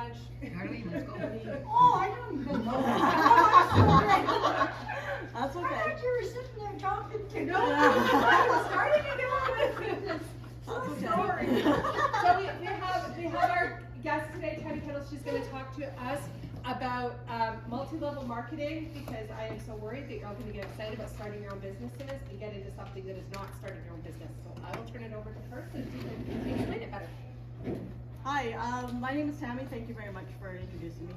lunch. Darlene, let's go. Oh, I don't even know. That's I okay. thought you were sitting there talking to me. No, I'm starting to get on with it. That's okay. Sorry. So we have our guest today, Tammy Kettle. She's going to talk to us about multi-level marketing, because I am so worried that you're all going to get excited about starting your own businesses and get into something that is not starting your own business. So I will turn it over to her so she can explain it better. Hi, my name is Tammy. Thank you very much for introducing me.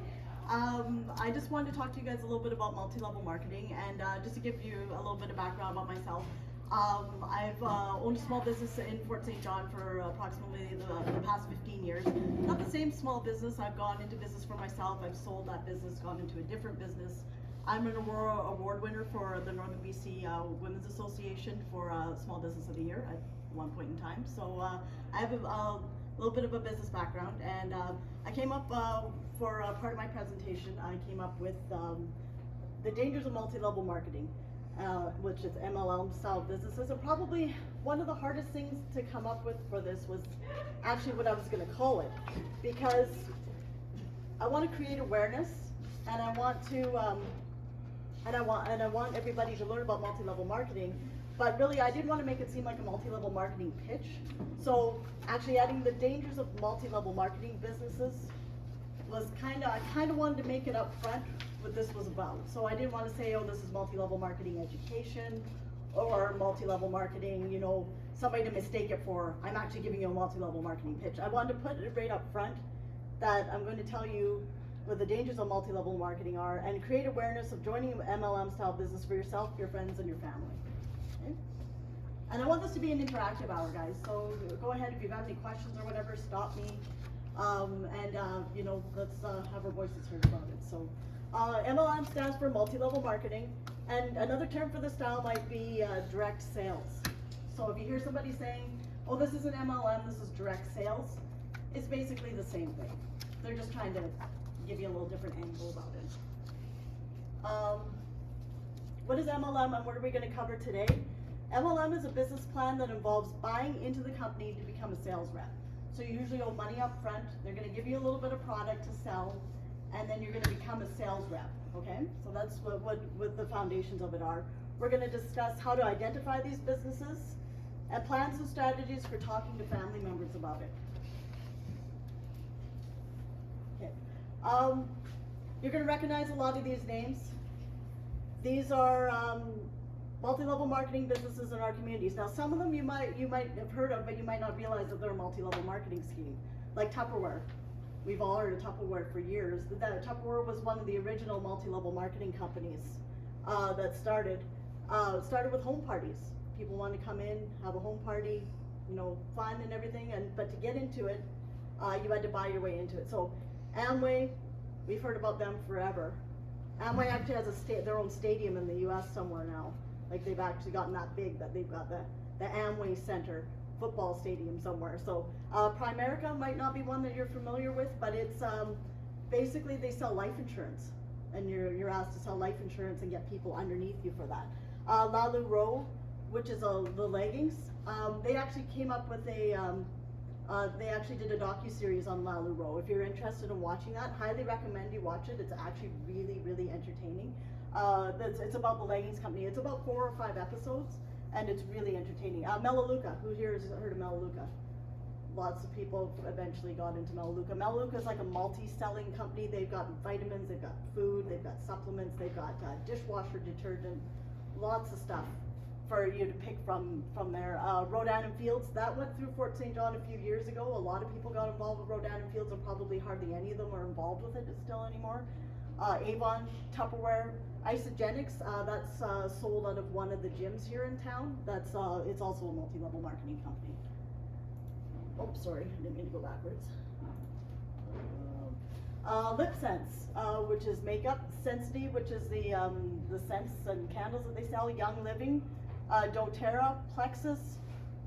I just wanted to talk to you guys a little bit about multi-level marketing, and just to give you a little bit of background about myself. I've owned a small business in Fort St. John for approximately the past 15 years. Not the same small business. I've gone into business for myself. I've sold that business, gone into a different business. I'm an Aurora Award winner for the Northern BC Women's Association for Small Business of the Year at one point in time. So I have a little bit of a business background, and I came up for part of my presentation. I came up with the dangers of multi-level marketing, which is MLM style businesses. And probably one of the hardest things to come up with for this was actually what I was going to call it, because I want to create awareness, and I want to and I want everybody to learn about multi-level marketing. But really, I didn't want to make it seem like a multi-level marketing pitch. So actually adding the dangers of multi-level marketing businesses was I kind of wanted to make it up front what this was about. So I didn't want to say, oh, this is multi-level marketing education or multi-level marketing, you know, somebody to mistake it for, I'm actually giving you a multi-level marketing pitch. I wanted to put it right up front that I'm going to tell you what the dangers of multi-level marketing are and create awareness of joining an MLM style business for yourself, your friends, and your family. Okay? And I want this to be an interactive hour, guys. So go ahead, if you have any questions or whatever, stop me. You know, let's have our voices heard about it. So MLM stands for multi-level marketing, and another term for the style might be direct sales. So if you hear somebody saying, oh, this is an MLM, this is direct sales, it's basically the same thing. They're just trying to give you a little different angle about it. What is MLM and what are we going to cover today? MLM is a business plan that involves buying into the company to become a sales rep. So you usually owe money up front. They're going to give you a little bit of product to sell, and then you're going to become a sales rep. Okay, so that's what the foundations of it are. We're going to discuss how to identify these businesses and plans and strategies for talking to family members about it. Okay, you're going to recognize a lot of these names. These are multi-level marketing businesses in our communities. Now, some of them you might have heard of, but you might not realize that they're a multi-level marketing scheme. Like Tupperware. We've all heard of Tupperware for years. Tupperware was one of the original multi-level marketing companies that started. It started with home parties. People wanted to come in, have a home party, you know, fun and everything. But to get into it, you had to buy your way into it. So Amway, we've heard about them forever. Amway actually has their own stadium in the U.S. somewhere now. Like they've actually gotten that big that they've got the Amway Center football stadium somewhere. So Primerica might not be one that you're familiar with, but it's basically they sell life insurance, and you're asked to sell life insurance and get people underneath you for that. LaLuRoe, which is the leggings, they actually came up with they actually did a docu-series on LaLuRoe. If you're interested in watching that, highly recommend you watch it. It's actually really, really entertaining. It's about the leggings company. It's about 4 or 5 episodes, and it's really entertaining. Melaleuca, who here has heard of Melaleuca? Lots of people eventually got into Melaleuca. Melaleuca is like a multi-selling company. They've got vitamins, they've got food, they've got supplements, they've got dishwasher detergent, lots of stuff for you to pick from there. Rodan and Fields, that went through Fort St. John a few years ago. A lot of people got involved with Rodan and Fields, and probably hardly any of them are involved with it still anymore. Avon, Tupperware, Isogenics, that's sold out of one of the gyms here in town. It's also a multi-level marketing company. Oh, sorry, I didn't mean to go backwards. Lip Sense, which is makeup. Sensity, which is the scents and candles that they sell. Young Living, doTERRA, Plexus,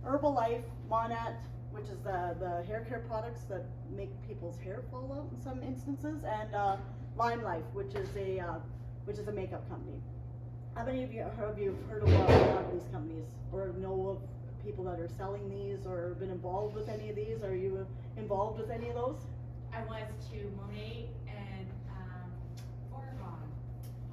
Herbalife, Monat, which is the hair care products that make people's hair fall out in some instances, and Lime Life, which is a makeup company. How many of you have heard of a lot of these companies, or know of people that are selling these, or been involved with any of these? Are you involved with any of those? I was to Monet and Oregon.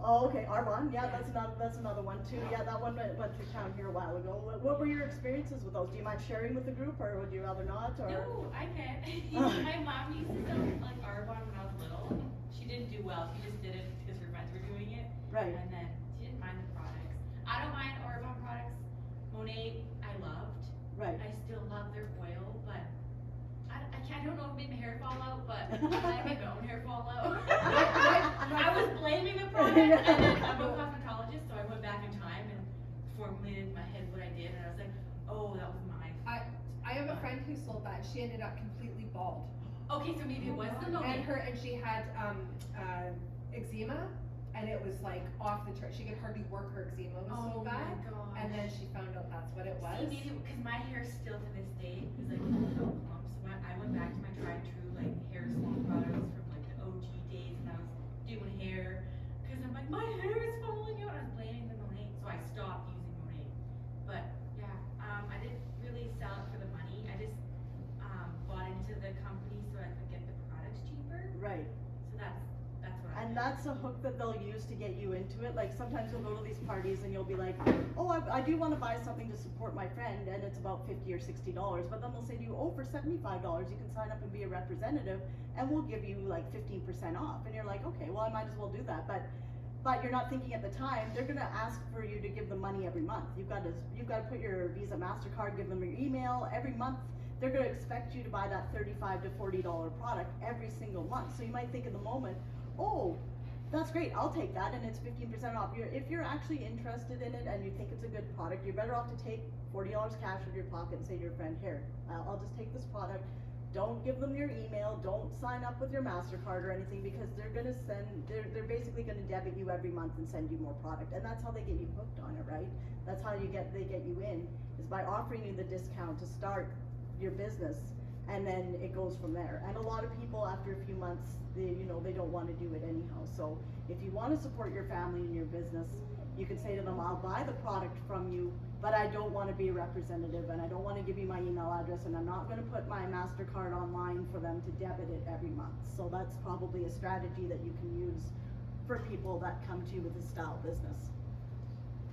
Oh, okay, Arbonne, yeah, that's another one too. Yeah, that one went through town here a while ago. What were your experiences with those? Do you mind sharing with the group, or would you rather not? Or? No, I can. My mom used to sell like Arbonne when I was little. She didn't do well. She just did it because her friends were doing it. Right. And then she didn't mind the products. I don't mind Arbonne products. Monet, I loved. Right. I still love their oil, but I don't know if it made my hair fall out, but I made my own hair fall out. I was blaming the product, and then I'm a cosmetologist, so I went back in time and formulated in my head what I did, and I was like, oh, that was mine. I have a friend who sold that. She ended up completely bald. Okay, so maybe it was the Monet. And she had eczema, and it was like off the chart. She could hardly work. Her eczema was so bad. My gosh. And then she found out that's what it was. See, maybe because my hair still to this day is like no clumps. When I went back to my tried and true like hair salon products from like the OG days when I was doing hair, because I'm like my hair is falling out. I was blaming the Monet, so I stopped using Monet. But yeah, I didn't really sell it for the money. I just bought into the company so I could get the products cheaper. Right. So that's what I And did. that's a hook that they'll use to get you into it. Like sometimes you'll go to these parties and you'll be like, oh, I do want to buy something to support my friend, and it's about $50 or $60. But then they'll say to you, oh, for $75 you can sign up and be a representative, and we'll give you like 15% off. And you're like, okay, well I might as well do that. But you're not thinking at the time they're gonna ask for you to give them money every month. You've got to put your Visa, MasterCard, give them your email every month. They're gonna expect you to buy that $35 to $40 product every single month. So you might think in the moment, oh, that's great, I'll take that, and it's 15% off. If you're actually interested in it and you think it's a good product, you're better off to take $40 cash out of your pocket and say to your friend, here, I'll just take this product. Don't give them your email, don't sign up with your MasterCard or anything, because they're basically gonna debit you every month and send you more product. And that's how they get you hooked on it, right? That's how they get you in, is by offering you the discount to start your business, and then it goes from there. And a lot of people after a few months, they don't want to do it anyhow. So if you want to support your family and your business, you can say to them, I'll buy the product from you, but I don't want to be a representative, and I don't want to give you my email address, and I'm not going to put my MasterCard online for them to debit it every month. So that's probably a strategy that you can use for people that come to you with a style business.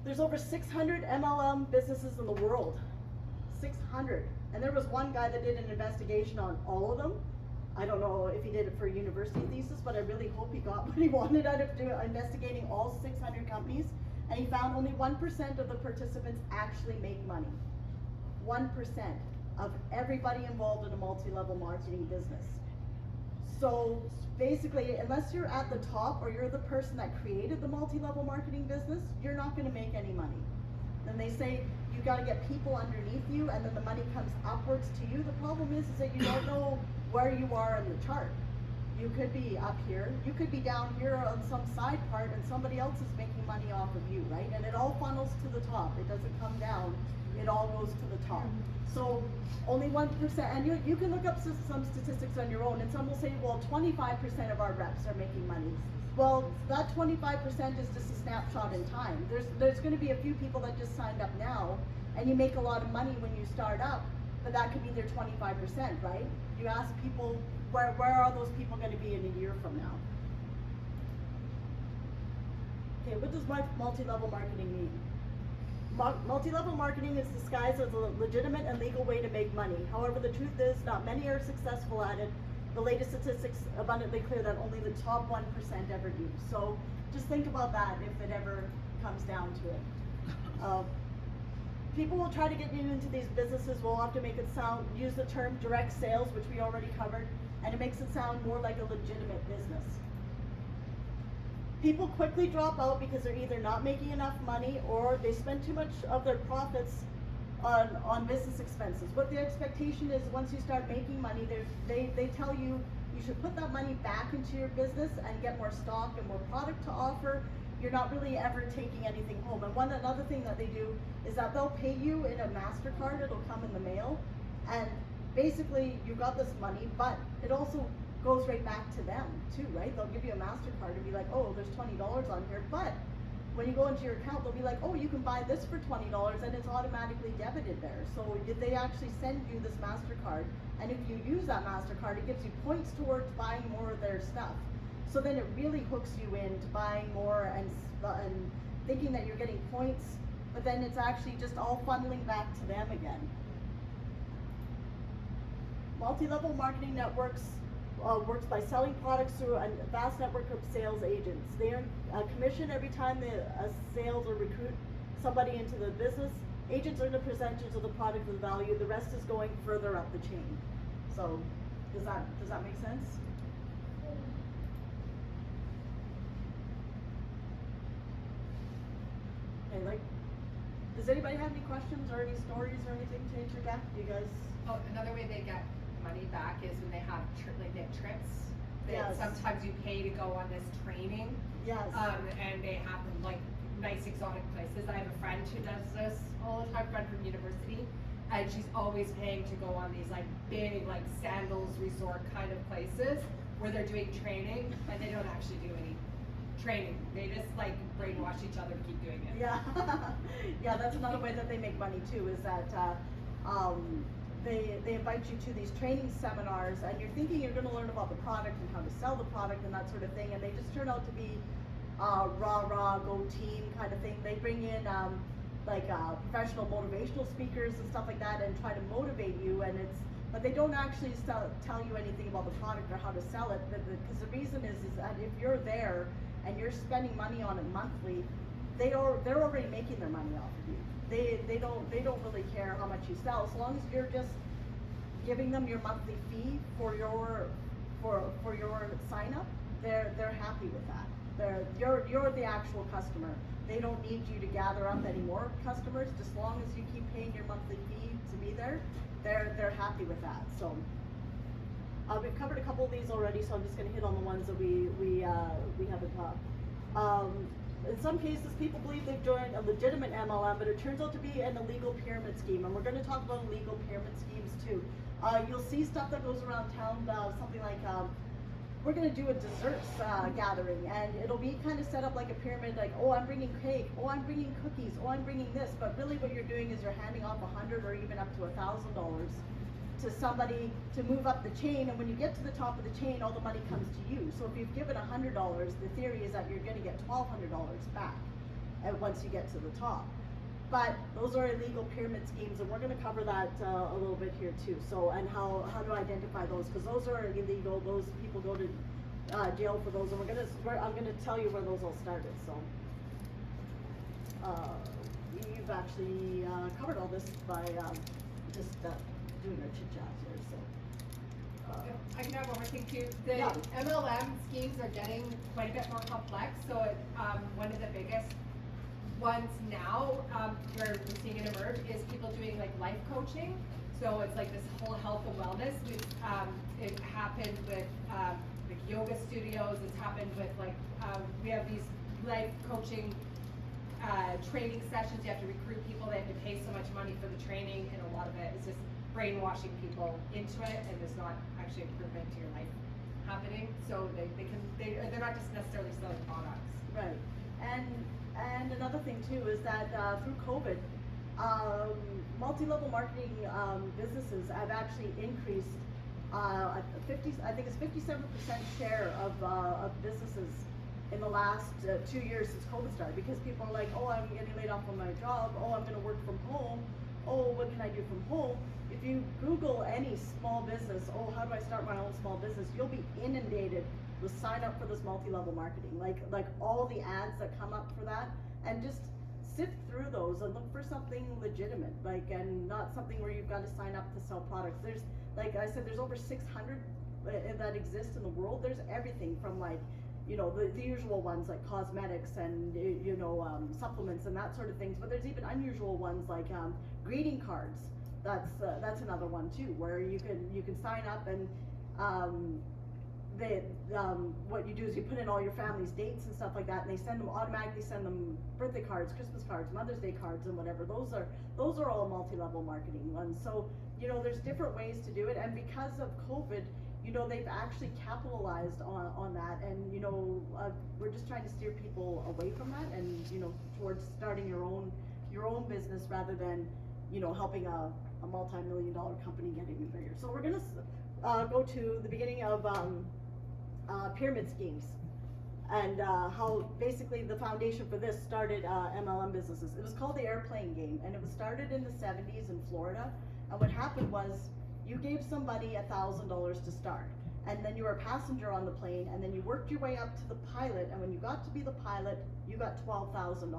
There's over 600 MLM businesses in the world. 600. And there was one guy that did an investigation on all of them. I don't know if he did it for a university thesis, but I really hope he got what he wanted out of investigating all 600 companies. And he found only 1% of the participants actually make money. 1% of everybody involved in a multi-level marketing business. So basically, unless you're at the top or you're the person that created the multi-level marketing business, you're not going to make any money. Then they say you got to get people underneath you, and then the money comes upwards to you. The problem is that you don't know where you are in the chart. You could be up here, you could be down here on some side part, and somebody else is making money off of you, right? And it all funnels to the top. It doesn't come down. It all goes to the top. So only 1%, and you can look up some statistics on your own, and some will say, well, 25% of our reps are making money. Well, that 25% is just a snapshot in time. There's going to be a few people that just signed up now, and you make a lot of money when you start up, but that could be their 25%, right? You ask people, where are those people going to be in a year from now? Okay, what does multi-level marketing mean? Multi-level marketing is disguised as a legitimate and legal way to make money. However, the truth is not many are successful at it. The latest statistics abundantly clear that only the top 1% ever do. So just think about that if it ever comes down to it. People will try to get you into these businesses. We'll have to make it use the term direct sales, which we already covered, and it makes it sound more like a legitimate business. People quickly drop out because they're either not making enough money or they spend too much of their profits on business expenses. What the expectation is, once you start making money, they tell you you should put that money back into your business and get more stock and more product to offer. You're not really ever taking anything home. And another thing that they do is that they'll pay you in a MasterCard. It'll come in the mail, and basically you got this money, but it also goes right back to them too, right? They'll give you a MasterCard and be like, oh, there's $20 on here, but when you go into your account, they'll be like, oh, you can buy this for $20, and it's automatically debited there. So they actually send you this MasterCard, and if you use that MasterCard, it gives you points towards buying more of their stuff. So then it really hooks you into buying more and thinking that you're getting points, but then it's actually just all funneling back to them again. Multi-level marketing networks works by selling products through a vast network of sales agents. They earn a commission every time they sales or recruit somebody into the business. Agents earn a percentage of the product or the value. The rest is going further up the chain. So, does that make sense? Okay, like, does anybody have any questions or any stories or anything to interject? You guys? Oh, another way they get money back is when they have they have trips. Yes. Sometimes you pay to go on this training. Yes. And they have like nice exotic places. I have a friend who does this all the time, friend from university, and she's always paying to go on these like big like sandals resort kind of places where they're doing training, and they don't actually do any training. They just like brainwash each other to keep doing it. Yeah, yeah, that's another way that they make money too, is that they invite you to these training seminars, and you're thinking you're going to learn about the product and how to sell the product and that sort of thing, and they just turn out to be rah, go team kind of thing. They bring in professional motivational speakers and stuff like that and try to motivate you, but they don't actually tell you anything about the product or how to sell it, because the reason is that if you're there and you're spending money on it monthly, they're already making their money off of you. They don't really care how much you sell, as long as you're just giving them your monthly fee for your sign up. They're happy with that. You're the actual customer. They don't need you to gather up any more customers. Just as long as you keep paying your monthly fee to be there, they're happy with that. So we've covered a couple of these already, so I'm just going to hit on the ones that we haven't talked. In some cases, people believe they've joined a legitimate MLM, but it turns out to be an illegal pyramid scheme, and we're going to talk about illegal pyramid schemes too. You'll see stuff that goes around town, something like, we're going to do a desserts gathering, and it'll be kind of set up like a pyramid, like, oh, I'm bringing cake, oh, I'm bringing cookies, oh, I'm bringing this, but really what you're doing is you're handing off $100 or even up to $1,000 to somebody to move up the chain, and when you get to the top of the chain, all the money comes to you. So if you've given $100, the theory is that you're going to get $1,200 back once you get to the top. But those are illegal pyramid schemes, and we're going to cover that a little bit here too. So, and how to identify those, because those are illegal. Those people go to jail for those, and I'm going to tell you where those all started. So you've actually covered all this by just doing our chit chat here. So I can have one more thing too. The Yeah. MLM schemes are getting quite a bit more complex. So one of the biggest ones now where we're seeing it emerge is people doing like life coaching. So it's like this whole health and wellness. It happened with like yoga studios. It's happened with like we have these life coaching training sessions. You have to recruit people. They have to pay so much money for the training, and a lot of it is just brainwashing people into it, and there's not actually improvement to your life happening. So they're not just necessarily selling products. right, and another thing too is that through COVID, multi-level marketing businesses have actually increased. I think it's 57% share of businesses in the last 2 years since COVID started, because people are like, oh, I'm getting laid off from my job, oh, I'm going to work from home, oh, what can I do from home? If you Google any small business, oh, how do I start my own small business, you'll be inundated with sign up for this multi-level marketing, like all the ads that come up for that, and just sift through those and look for something legitimate, and not something where you've got to sign up to sell products. There's, like I said, there's over 600 that exist in the world. There's everything from the usual ones like cosmetics and supplements and that sort of things, but there's even unusual ones like greeting cards. That's another one too, where you can sign up, and what you do is you put in all your family's dates and stuff like that, and they automatically send them birthday cards, Christmas cards, Mother's Day cards, and whatever. Those are all multi-level marketing ones. So there's different ways to do it, and because of COVID, they've actually capitalized on that, and we're just trying to steer people away from that, and towards starting your own business rather than helping a multi-million-dollar company get even bigger. So we're gonna go to the beginning of pyramid schemes, and how basically the foundation for this started MLM businesses. It was called the airplane game, and it was started in the 70s in Florida. And what happened was, you gave somebody $1,000 to start, and then you were a passenger on the plane, and then you worked your way up to the pilot, and when you got to be the pilot, you got $12,000.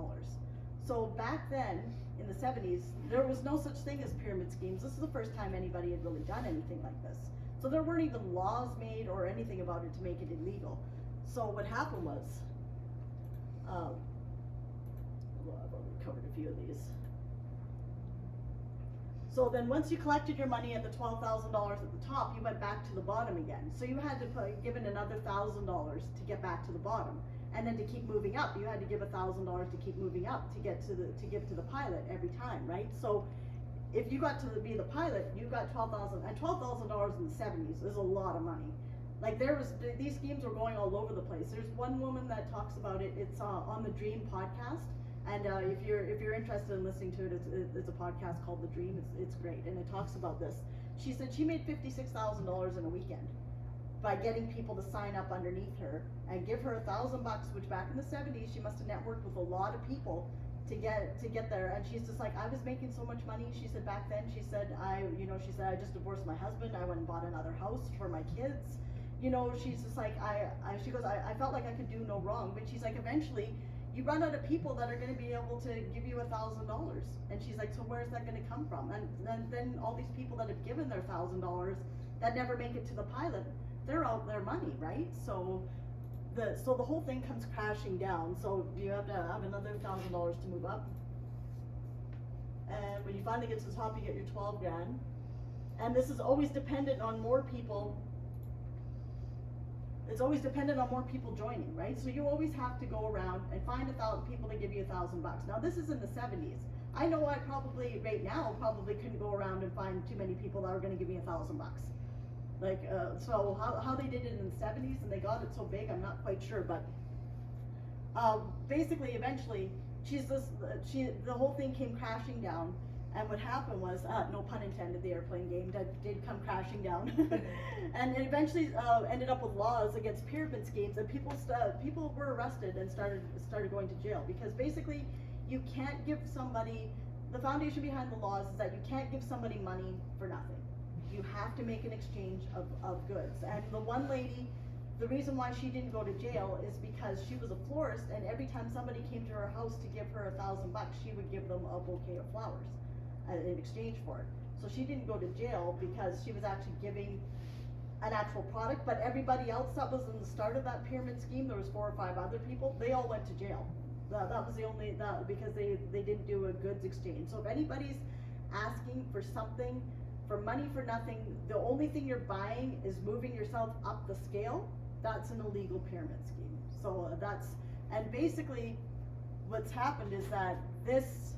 So back then, in the 70s, there was no such thing as pyramid schemes. This is the first time anybody had really done anything like this. So there weren't even laws made or anything about it to make it illegal. So what happened was, well, I've already covered a few of these. So then once you collected your money at the $12,000 at the top, you went back to the bottom again. So you had to give in another $1,000 to get back to the bottom. And then to keep moving up, you had to give $1,000 to keep moving up to get to the pilot every time, right? So if you got to be the pilot, you got $12,000, and $12,000 in the 70s is a lot of money. Like these schemes were going all over the place. There's one woman that talks about it. It's on the Dream podcast. And if you're interested in listening to it, it's a podcast called The Dream. It's great, and it talks about this. She said she made $56,000 in a weekend by getting people to sign up underneath her and give her $1,000, which back in the 70s she must have networked with a lot of people to get there. And she's just like, I was making so much money. She said back then, she said I just divorced my husband. I went and bought another house for my kids. She's just like she goes, I felt like I could do no wrong, but she's like, eventually you run out of people that are going to be able to give you $1,000, and she's like, so where's that going to come from? And then all these people that have given their $1,000 that never make it to the pilot, they're out their money, right? So the whole thing comes crashing down. So you have to have another $1,000 to move up, and when you finally get to the top, you get your 12 grand. And this is always dependent on more people. It's always dependent on more people joining, right? So you always have to go around and find 1,000 people to give you $1,000. Now this is in the 70s. I know I probably right now couldn't go around and find too many people that are going to give me $1,000. Like so how they did it in the 70s and they got it so big, I'm not quite sure. But basically, eventually, the whole thing came crashing down. And what happened was, no pun intended, the airplane game did come crashing down, and it eventually ended up with laws against pyramid schemes, and people were arrested and started going to jail, because basically you can't give somebody, the foundation behind the laws is that you can't give somebody money for nothing. You have to make an exchange of goods. And the one lady, the reason why she didn't go to jail is because she was a florist, and every time somebody came to her house to give her $1,000, she would give them a bouquet of flowers in exchange for it. So she didn't go to jail because she was actually giving an actual product, but everybody else that was in the start of that pyramid scheme, there was 4 or 5 other people, they all went to jail. That was the only, because they didn't do a goods exchange. So if anybody's asking for something, for money for nothing, the only thing you're buying is moving yourself up the scale, that's an illegal pyramid scheme. So and basically what's happened is that this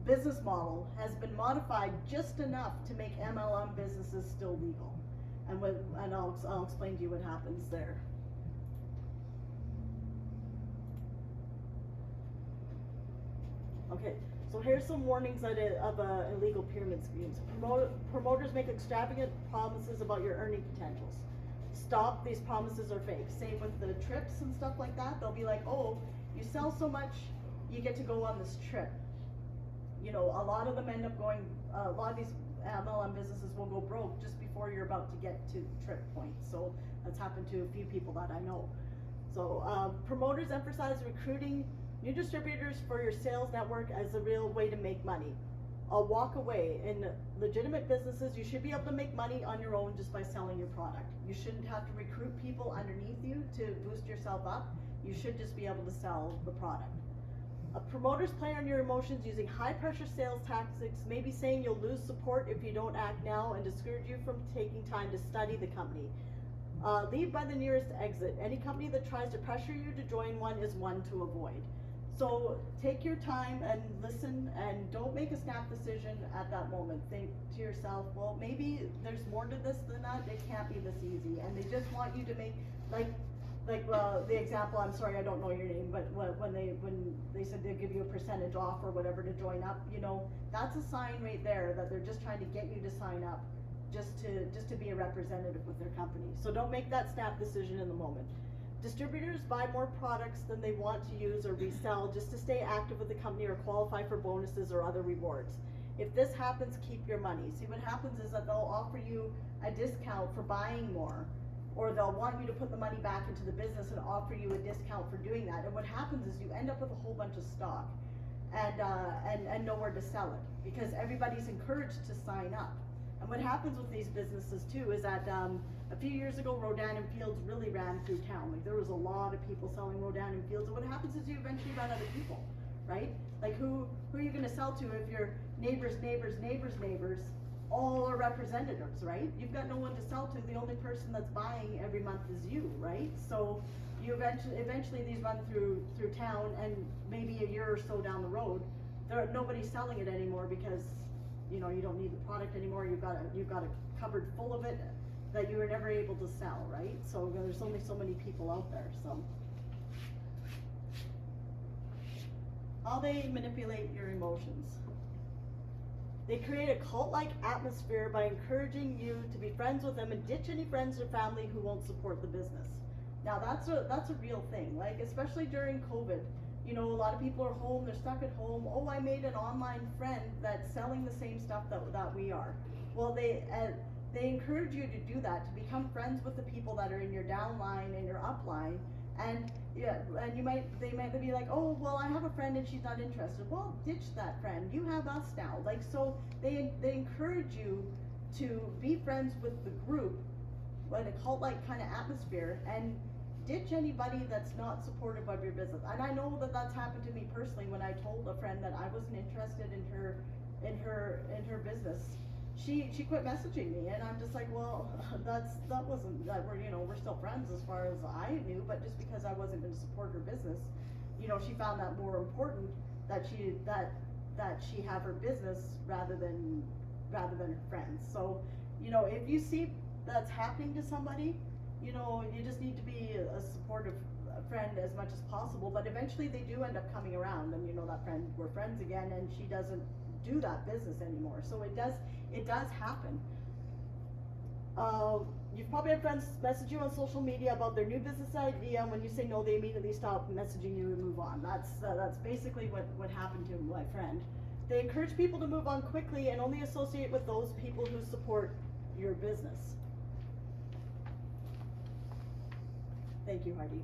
business model has been modified just enough to make MLM businesses still legal. And I'll explain to you what happens there. Okay, so here's some warnings of illegal pyramid schemes. Promoters make extravagant promises about your earning potentials. Stop, these promises are fake. Same with the trips and stuff like that. They'll be like, oh, you sell so much, you get to go on this trip. A lot of them end up going, a lot of these MLM businesses will go broke just before you're about to get to the trip point. So that's happened to a few people that I know. So promoters emphasize recruiting new distributors for your sales network as a real way to make money. Walk away. In legitimate businesses, you should be able to make money on your own just by selling your product. You shouldn't have to recruit people underneath you to boost yourself up. You should just be able to sell the product. Promoters play on your emotions using high-pressure sales tactics, maybe saying you'll lose support if you don't act now, and discourage you from taking time to study the company. Leave by the nearest exit. Any company that tries to pressure you to join one is one to avoid. So take your time and listen, and don't make a snap decision at that moment. Think to yourself, well, maybe there's more to this than that. It can't be this easy. And they just want you to make, the example, I'm sorry, I don't know your name, but when they said they'll give you a percentage off or whatever to join up, you know, that's a sign right there that they're just trying to get you to sign up just to be a representative with their company. So don't make that snap decision in the moment. Distributors buy more products than they want to use or resell just to stay active with the company or qualify for bonuses or other rewards. If this happens, keep your money. See, what happens is that they'll offer you a discount for buying more, or they'll want you to put the money back into the business and offer you a discount for doing that. And what happens is you end up with a whole bunch of stock and nowhere to sell it, because everybody's encouraged to sign up. And what happens with these businesses too is that a few years ago, Rodan and Fields really ran through town. Like, there was a lot of people selling Rodan and Fields, and what happens is you eventually run out of people, right? Like, who are you going to sell to if your neighbors all are representatives, right? You've got no one to sell to. The only person that's buying every month is you, right? So you eventually these run through town, and maybe a year or so down the road, nobody's selling it anymore because, you know, you don't need the product anymore. You've got a cupboard full of it that you were never able to sell, right? So there's only so many people out there. So how they manipulate your emotions. They create a cult-like atmosphere by encouraging you to be friends with them and ditch any friends or family who won't support the business. Now that's a real thing. Like, especially during COVID, you know, a lot of people are home, they're stuck at home. Oh, I made an online friend that's selling the same stuff that we are. Well, they encourage you to do that, to become friends with the people that are in your downline and your upline. And yeah, and they might be like, oh, well, I have a friend and she's not interested. Well, ditch that friend. You have us now. Like, so they encourage you to be friends with the group in a cult-like kind of atmosphere, and ditch anybody that's not supportive of your business. And I know that that's happened to me personally when I told a friend that I wasn't interested in her business. She quit messaging me, and I'm just like, well, that wasn't that we're still friends as far as I knew, but just because I wasn't going to support her business, you know, she found that more important that she have her business rather than her friends. So, you know, if you see that's happening to somebody, you know, you just need to be a supportive friend as much as possible. But eventually they do end up coming around, and you know, that friend, we're friends again, and she doesn't do that business anymore. So it does happen. You've probably had friends message you on social media about their new business idea, and when you say no, they immediately stop messaging you and move on. That's basically what happened to my friend. They encourage people to move on quickly and only associate with those people who support your business. Thank you, Hardy.